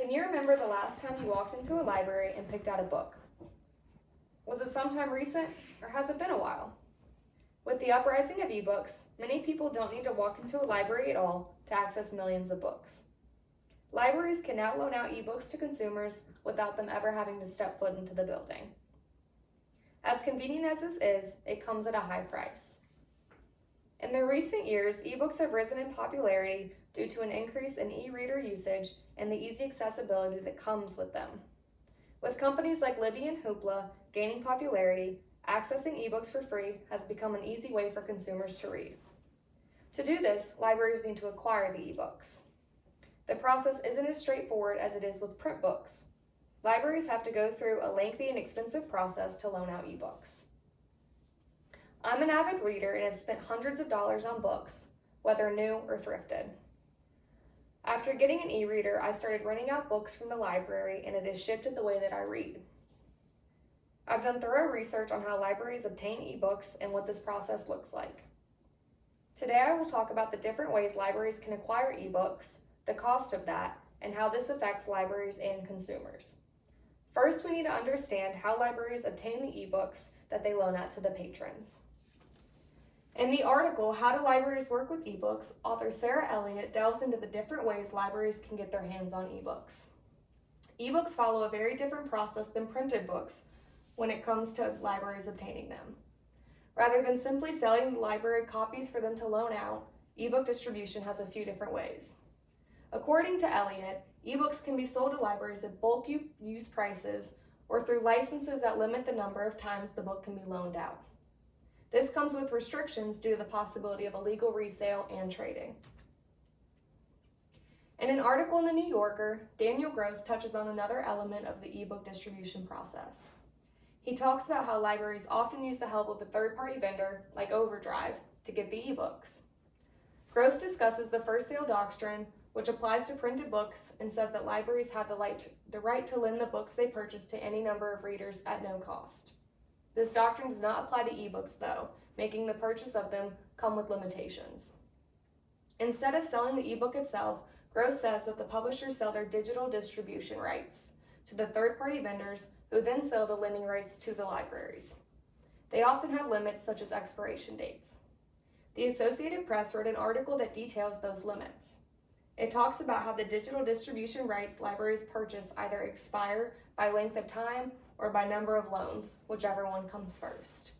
Can you remember the last time you walked into a library and picked out a book? Was it sometime recent, or has it been a while? With the uprising of ebooks, many people don't need to walk into a library at all to access millions of books. Libraries can now loan out ebooks to consumers without them ever having to step foot into the building. As convenient as this is, it comes at a high price. In the recent years, ebooks have risen in popularity due to an increase in e-reader usage and the easy accessibility that comes with them. With companies like Libby and Hoopla gaining popularity, accessing ebooks for free has become an easy way for consumers to read. To do this, libraries need to acquire the ebooks. The process isn't as straightforward as it is with print books. Libraries have to go through a lengthy and expensive process to loan out ebooks. I'm an avid reader and have spent hundreds of dollars on books, whether new or thrifted. After getting an e-reader, I started renting out books from the library, and it has shifted the way that I read. I've done thorough research on how libraries obtain ebooks and what this process looks like. Today I will talk about the different ways libraries can acquire ebooks, the cost of that, and how this affects libraries and consumers. First, we need to understand how libraries obtain the ebooks that they loan out to the patrons. In the article, How Do Libraries Work with eBooks, author Sarah Elliott delves into the different ways libraries can get their hands on ebooks. Ebooks follow a very different process than printed books when it comes to libraries obtaining them. Rather than simply selling the library copies for them to loan out, ebook distribution has a few different ways. According to Elliott, ebooks can be sold to libraries at bulk use prices or through licenses that limit the number of times the book can be loaned out. This comes with restrictions due to the possibility of illegal resale and trading. In an article in The New Yorker, Daniel Gross touches on another element of the ebook distribution process. He talks about how libraries often use the help of a third-party vendor, like Overdrive, to get the ebooks. Gross discusses the first sale doctrine, which applies to printed books and says that libraries have the right to lend the books they purchase to any number of readers at no cost. This doctrine does not apply to ebooks, though, making the purchase of them come with limitations. Instead of selling the ebook itself, Gross says that the publishers sell their digital distribution rights to the third-party vendors who then sell the lending rights to the libraries. They often have limits such as expiration dates. The Associated Press wrote an article that details those limits. It talks about how the digital distribution rights libraries purchase either expire by length of time or by number of loans, whichever one comes first.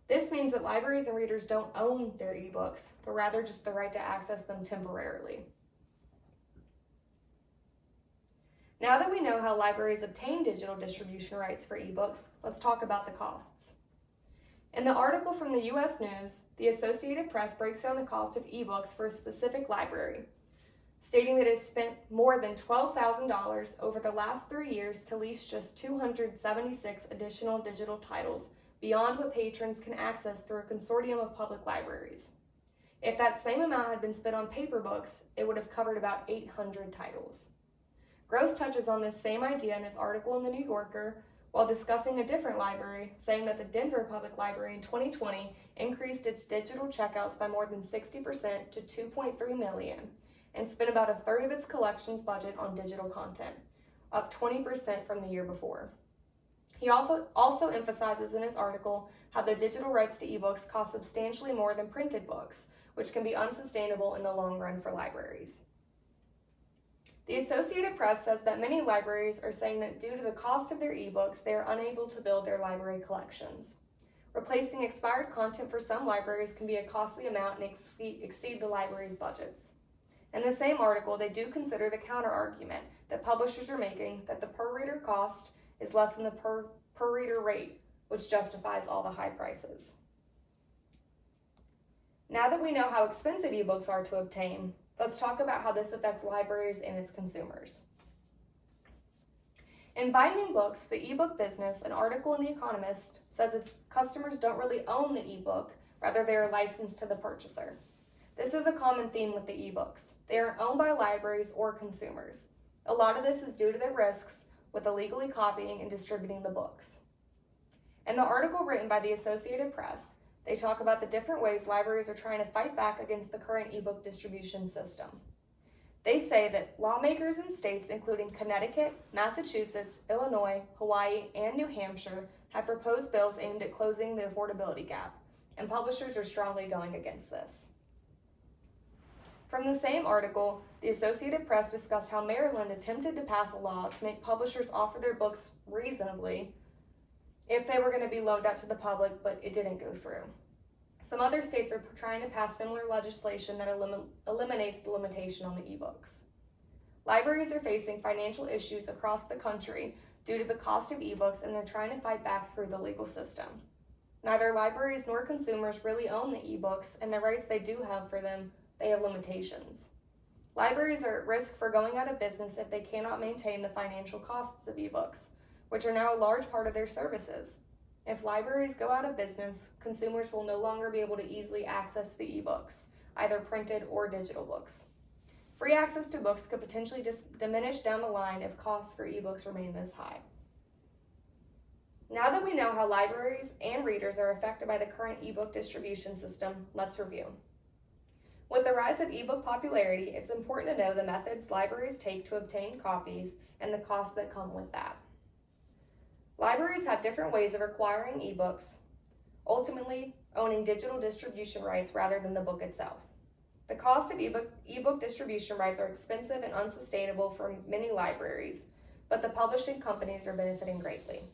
This means that libraries and readers don't own their ebooks, but rather just the right to access them temporarily. Now that we know how libraries obtain digital distribution rights for ebooks, let's talk about the costs. In the article from the U.S. News, the Associated Press breaks down the cost of ebooks for a specific library, stating that it has spent more than $12,000 over the last 3 years to lease just 276 additional digital titles beyond what patrons can access through a consortium of public libraries. If that same amount had been spent on paper books, it would have covered about 800 titles. Gross touches on this same idea in his article in The New Yorker while discussing a different library, saying that the Denver Public Library in 2020 increased its digital checkouts by more than 60% to 2.3 million. And spent about a third of its collections budget on digital content, up 20% from the year before. He also emphasizes in his article how the digital rights to ebooks cost substantially more than printed books, which can be unsustainable in the long run for libraries. The Associated Press says that many libraries are saying that due to the cost of their ebooks, they are unable to build their library collections. Replacing expired content for some libraries can be a costly amount and exceed the library's budgets. In the same article, they do consider the counter-argument that publishers are making that the per-reader cost is less than the per-reader rate, which justifies all the high prices. Now that we know how expensive ebooks are to obtain, let's talk about how this affects libraries and its consumers. In binding books, the ebook business, an article in The Economist says its customers don't really own the ebook, rather they are licensed to the purchaser. This is a common theme with the ebooks. They are owned by libraries or consumers. A lot of this is due to the risks with illegally copying and distributing the books. In the article written by the Associated Press, they talk about the different ways libraries are trying to fight back against the current ebook distribution system. They say that lawmakers in states including Connecticut, Massachusetts, Illinois, Hawaii, and New Hampshire have proposed bills aimed at closing the affordability gap, and publishers are strongly going against this. From the same article, the Associated Press discussed how Maryland attempted to pass a law to make publishers offer their books reasonably if they were going to be loaned out to the public, but it didn't go through. Some other states are trying to pass similar legislation that eliminates the limitation on the ebooks. Libraries are facing financial issues across the country due to the cost of ebooks, and they're trying to fight back through the legal system. Neither libraries nor consumers really own the ebooks, and the rights they do have for them, they have limitations. Libraries are at risk for going out of business if they cannot maintain the financial costs of ebooks, which are now a large part of their services. If libraries go out of business, consumers will no longer be able to easily access the ebooks, either printed or digital books. Free access to books could potentially diminish down the line if costs for ebooks remain this high. Now that we know how libraries and readers are affected by the current ebook distribution system, let's review. With the rise of ebook popularity, it's important to know the methods libraries take to obtain copies and the costs that come with that. Libraries have different ways of acquiring ebooks, ultimately owning digital distribution rights rather than the book itself. The cost of ebook distribution rights are expensive and unsustainable for many libraries, but the publishing companies are benefiting greatly.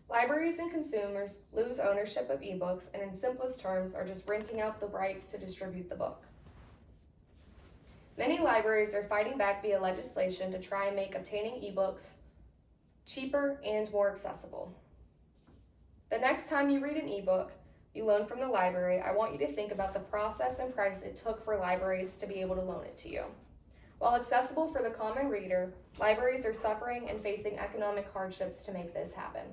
Libraries and consumers lose ownership of ebooks and, in simplest terms, are just renting out the rights to distribute the book. Many libraries are fighting back via legislation to try and make obtaining ebooks cheaper and more accessible. The next time you read an ebook you loan from the library, I want you to think about the process and price it took for libraries to be able to loan it to you. While accessible for the common reader, libraries are suffering and facing economic hardships to make this happen.